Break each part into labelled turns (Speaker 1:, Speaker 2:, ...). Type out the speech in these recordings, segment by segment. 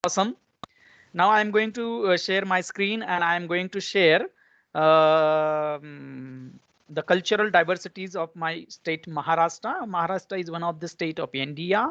Speaker 1: Awesome. Now I'm going to share my screen and I'm going to share the cultural diversities of my state Maharashtra. Maharashtra is one of the state of India.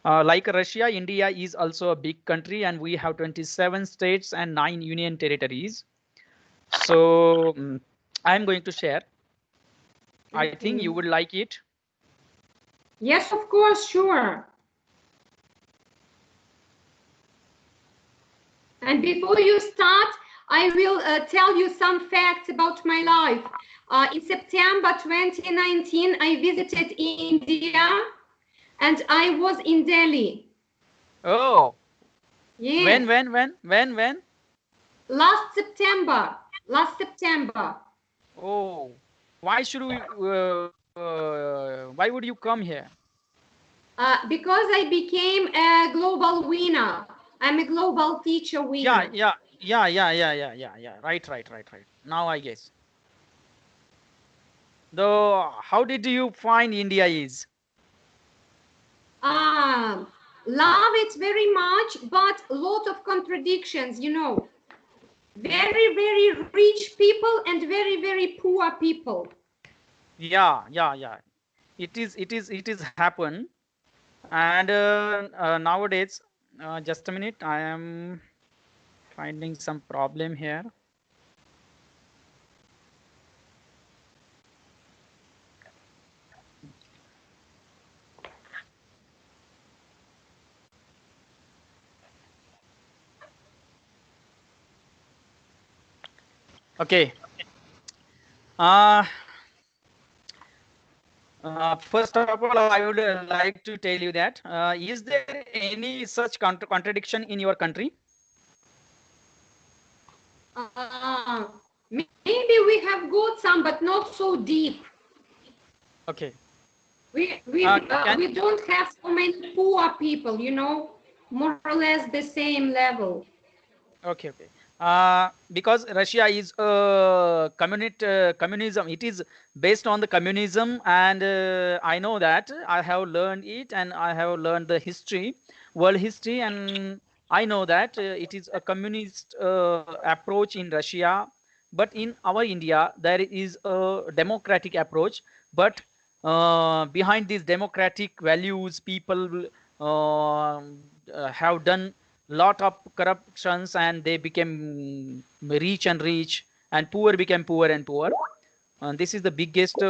Speaker 1: Like Russia, India is also a big country and we have 27 states and 9 union territories. So I'm going to share. I think you would like it.
Speaker 2: Yes, of course, sure. And before you start, I will tell you some facts about my life. In September 2019, I visited India and I was in Delhi.
Speaker 1: Oh,
Speaker 2: Yes.
Speaker 1: when?
Speaker 2: Last September. Last September.
Speaker 1: Oh, why should we? Why would you come here?
Speaker 2: Because I became a global winner. I'm a global teacher winner.
Speaker 1: Yeah. Right. Now I guess. Though, how did you find India is?
Speaker 2: Love it very much, but a lot of contradictions, you know. Very, very rich people and very, very poor people.
Speaker 1: Yeah. It is happen. And nowadays, just a minute, I am finding some problem here. Okay. Uh, First of all, I would like to tell you that is there any such contradiction in your country?
Speaker 2: Maybe we have got some, but not so deep.
Speaker 1: Okay.
Speaker 2: We don't have so many poor people, you know, more or less the same level.
Speaker 1: Okay. Because Russia is communism. It is based on the communism, and I know that I have learned it, and I have learned the history, world history, and I know that it is a communist approach in Russia. But in our India, there is a democratic approach. But behind these democratic values, people have done lot of corruptions and they became rich and rich and poor became poor and poor, and this is the biggest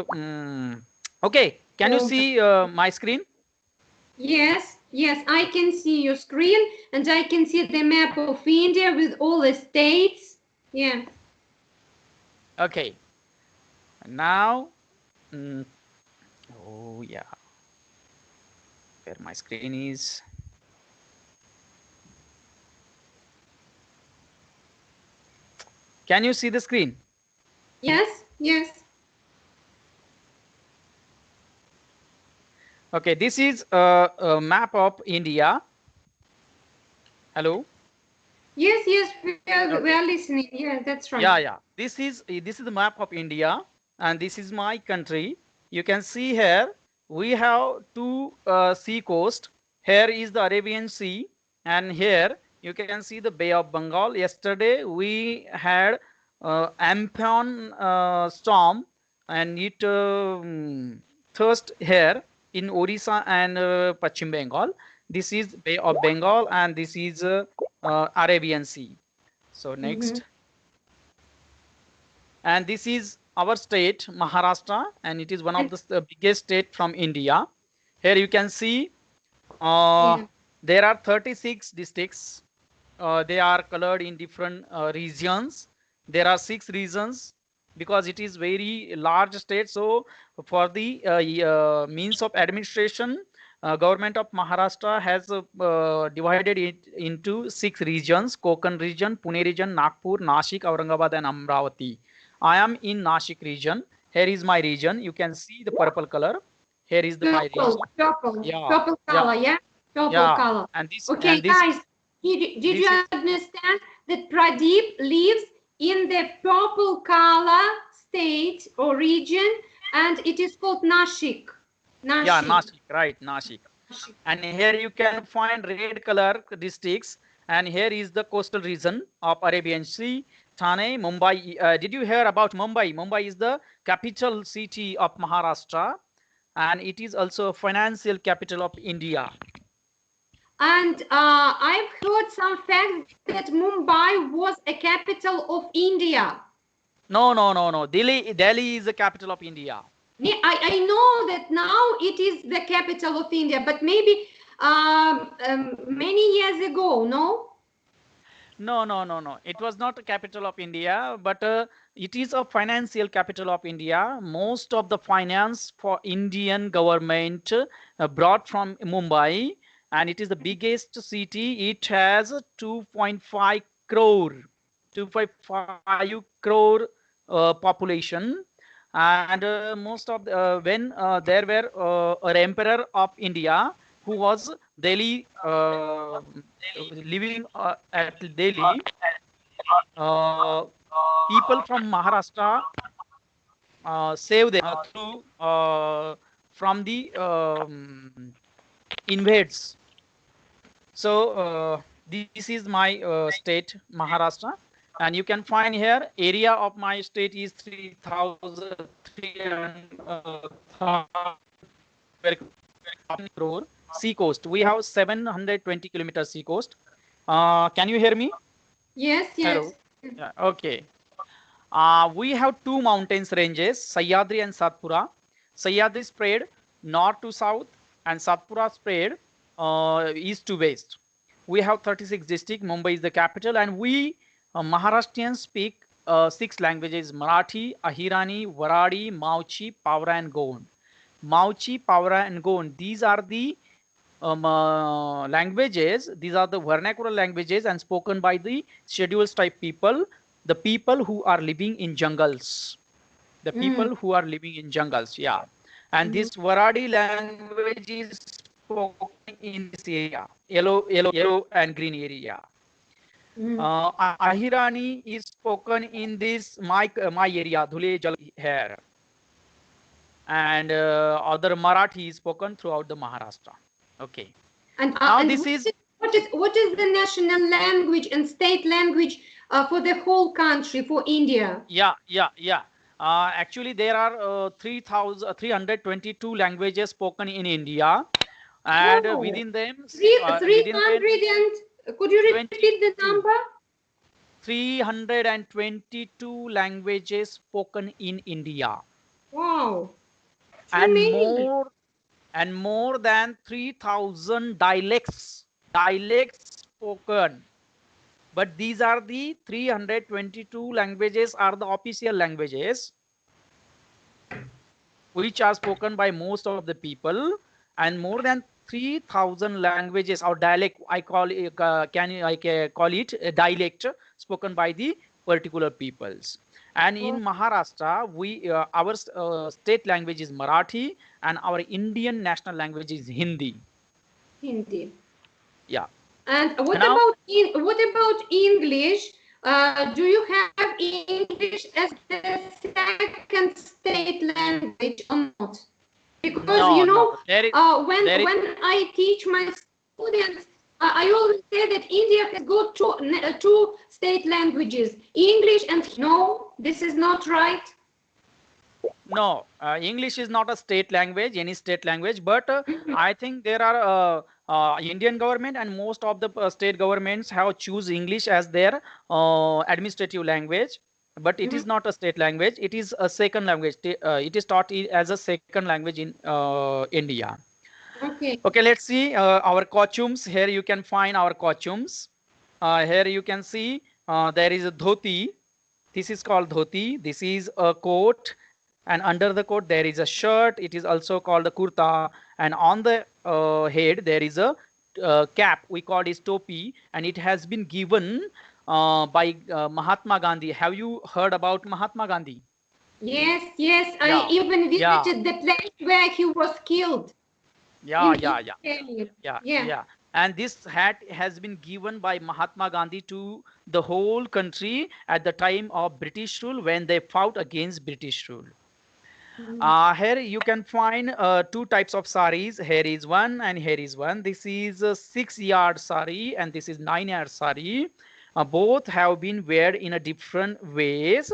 Speaker 1: okay, can you see my screen?
Speaker 2: Yes, I can see your screen and I can see the map of India with all the states. Yeah.
Speaker 1: Okay, now mm, oh yeah, where my screen is. Can you see the screen?
Speaker 2: Yes.
Speaker 1: Okay, this is a map of India. Hello.
Speaker 2: Yes, we
Speaker 1: Okay.
Speaker 2: are listening. Yeah, that's right.
Speaker 1: Yeah. This is the map of India, and this is my country. You can see here we have two sea coast. Here is the Arabian Sea, and here you can see the Bay of Bengal. Yesterday we had Amphan storm, and it thrust here in Orissa and Pachim Bengal. This is Bay of Bengal, and this is Arabian Sea. So next. And this is our state Maharashtra, and it is one of
Speaker 2: And
Speaker 1: the biggest state from India. Here you can see
Speaker 2: yeah.
Speaker 1: there are 36 districts. They are colored in different regions. There are 6 regions because it is very large state. So for the means of administration, government of Maharashtra has divided it into 6 regions: Konkan region, Pune region, Nagpur, Nashik, Aurangabad, and Amravati. I am in Nashik region. Here is my region. You can see the purple color. Here is my region. Yeah,
Speaker 2: Purple
Speaker 1: yeah,
Speaker 2: color, yeah? Purple
Speaker 1: yeah.
Speaker 2: color.
Speaker 1: And this
Speaker 2: Okay, guys, did
Speaker 1: this
Speaker 2: you
Speaker 1: is
Speaker 2: understand that Pradeep lives in the purple color state or region and it is called Nashik.
Speaker 1: yeah,
Speaker 2: Nashik.
Speaker 1: Nashik, right, Nashik. And here you can find red color districts, and here is the coastal region of Arabian Sea. Thane, Mumbai. Did you hear about Mumbai? Mumbai is the capital city of Maharashtra, and it is also a financial capital of India.
Speaker 2: And I've heard some facts that Mumbai was a capital of India.
Speaker 1: No, no, no, no. Delhi is the capital of India.
Speaker 2: I know that now it is the capital of India, but maybe many years ago, no?
Speaker 1: No, no, no, no. It was not the capital of India, but it is a financial capital of India. Most of the finance for Indian government brought from Mumbai, and it is the biggest city. It has 2.5 crore, 2.5 crore population, and most of the, when there were an emperor of India who was Delhi living at Delhi, uh, people from Maharashtra save them through from the invades. So this is my state, Maharashtra, and you can find here area of my state is 3,300 crore. Sea coast. We have 720 kilometers sea coast. Can you hear me?
Speaker 2: Yes, yes.
Speaker 1: Hello. Yeah, okay. We have two mountains ranges, Sahyadri and Satpura. Sahyadri spread north to south, and Satpura spread east to west. We have 36 districts. Mumbai is the capital, and we Maharashtrians speak 6 languages: Marathi, Ahirani, Waradi, Mauchi, Pawra, and Gond. Mauchi, Pawra, and Gond. These are the languages. These are the vernacular languages and spoken by the scheduled type people, the people who are living in jungles, the people who are living in jungles. Yeah, and this Waradi language is spoken in this area, yellow and green area. Ahirani is spoken in this my area, Dhule Jal here, and other Marathi is spoken throughout the Maharashtra. Okay.
Speaker 2: And
Speaker 1: Now
Speaker 2: and
Speaker 1: this is
Speaker 2: what is the national language and state language for the whole country, for India?
Speaker 1: yeah. Actually, there are 3,322 languages spoken in India, and
Speaker 2: Wow.
Speaker 1: within them,
Speaker 2: 300 and could you repeat the number?
Speaker 1: 322 languages spoken in India,
Speaker 2: Wow.
Speaker 1: and
Speaker 2: Many.
Speaker 1: more than 3,000 dialects spoken. But these are the 322 languages are the official languages which are spoken by most of the people, and more than 3,000 languages or dialect, I call it, call it a dialect spoken by the particular peoples. And in Maharashtra, we our state language is Marathi, and our Indian national language is Hindi.
Speaker 2: Hindi.
Speaker 1: Yeah.
Speaker 2: And what
Speaker 1: Now,
Speaker 2: about English? Do you have English as the second state language or not? Because
Speaker 1: no,
Speaker 2: you know,
Speaker 1: no,
Speaker 2: when I teach my students, I always say that India has got two state languages, English and no, this is not right.
Speaker 1: No, English is not a state language, any state language, but I think there are Indian government and most of the state governments have choose English as their administrative language, but it is not a state language. It is a second language. It is taught as a second language in India.
Speaker 2: Okay.
Speaker 1: Okay, let's see our costumes. Here you can find our costumes. Here you can see there is a dhoti. This is called dhoti. This is a coat, and under the coat there is a shirt. It is also called a kurta, and on the head there is a cap. We call it topi, and it has been given by Mahatma Gandhi. Have you heard about Mahatma Gandhi?
Speaker 2: Yes, yes. I
Speaker 1: Yeah,
Speaker 2: even
Speaker 1: yeah,
Speaker 2: visited the place where he was killed.
Speaker 1: yeah,
Speaker 2: in
Speaker 1: yeah, yeah,
Speaker 2: Italy.
Speaker 1: yeah,
Speaker 2: Yeah.
Speaker 1: yeah. And this hat has been given by Mahatma Gandhi to the whole country at the time of British rule when they fought against British rule. Here you can find two types of saris. Here is one and here is one. This is a 6-yard sari and this is 9-yard sari. Both have been wear in a different ways.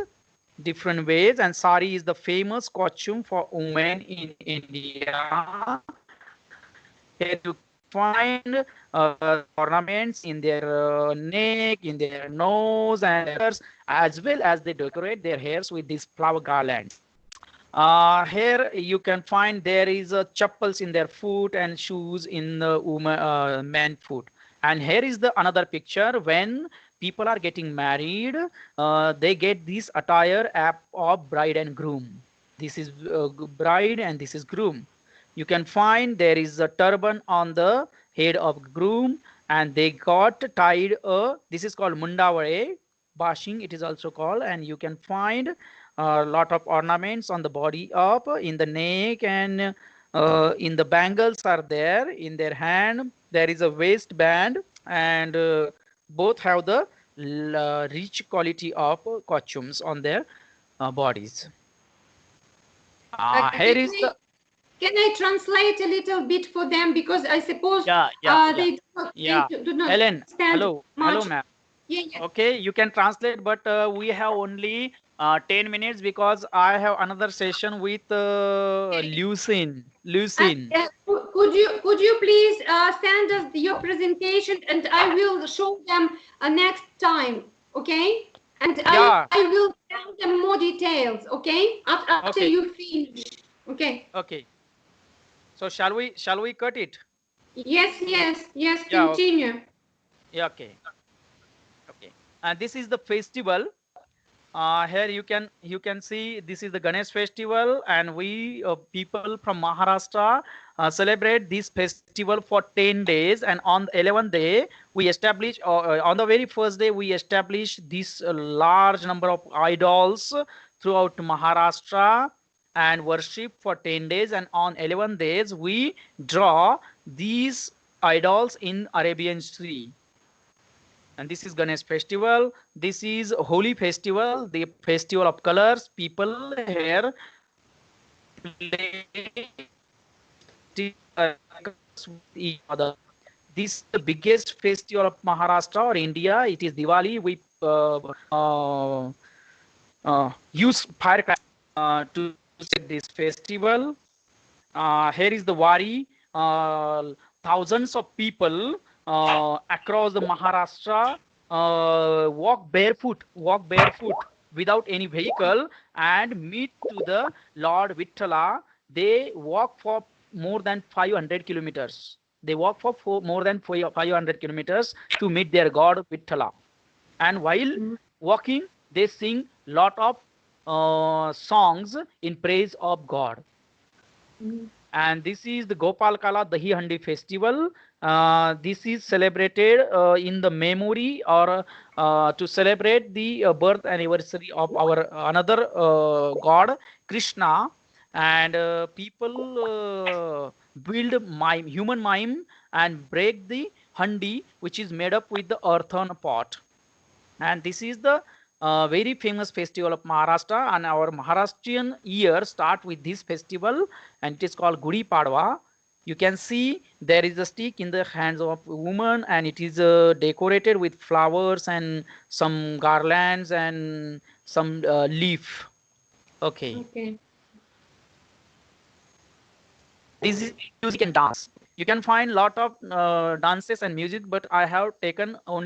Speaker 1: And sari is the famous costume for women in India. Here you can find ornaments in their neck, in their nose and ears, as well as they decorate their hairs with these flower garlands. Here you can find there is chappals in their foot and shoes in the woman man foot. And here is the another picture when people are getting married. They get this attire app of bride and groom. This is bride and this is groom. You can find there is a turban on the head of groom and they got tied this is called mundavare bashing it is also called, and you can find a lot of ornaments on the body up in the neck and in the bangles are there in their hand. There is a waistband and both have the rich quality of costumes on their bodies. Here is the
Speaker 2: Can I translate a little bit for them because I suppose they do not
Speaker 1: Helen,
Speaker 2: understand
Speaker 1: hello
Speaker 2: much.
Speaker 1: ma'am.
Speaker 2: Yeah.
Speaker 1: Okay, you can translate, but we have only 10 minutes because I have another session with Lucine.
Speaker 2: Could you please send us your presentation and I will show them next time, okay? And I will tell them more details, okay? After you finish, okay?
Speaker 1: Okay. So shall we cut it?
Speaker 2: Yes. Continue.
Speaker 1: Yeah, okay. And this is the festival. Here you can see this is the Ganesh festival, and we people from Maharashtra celebrate this festival for 10 days. And on the 11th day, we establish on the very first day we establish this large number of idols throughout Maharashtra and worship for 10 days. And on 11 days, we draw these idols in Arabian Sea. And this is Ganesh festival. This is Holi festival, the festival of colors. People here play each other. This is the biggest festival of Maharashtra or India. It is Diwali. We use firecrackers to set this festival. Here is the Wari. Thousands of people across the Maharashtra walk barefoot without any vehicle and meet to the Lord Vittala. They walk for more than 500 kilometers. They walk for more than 500 kilometers to meet their God Vittala. And while walking, they sing lot of songs in praise of God. And this is the Gopal Kala Dahi Handi festival. This is celebrated in the memory or to celebrate the birth anniversary of our another god Krishna. And people build human mime and break the handi, which is made up with the earthen pot. And this is the very famous festival of Maharashtra, and our Maharashtrian year start with this festival, and it is called Gudi Padwa. You can see there is a stick in the hands of a woman, and it is decorated with flowers and some garlands and some leaf. Okay. This is music and dance. You can find lot of dances and music, but I have taken only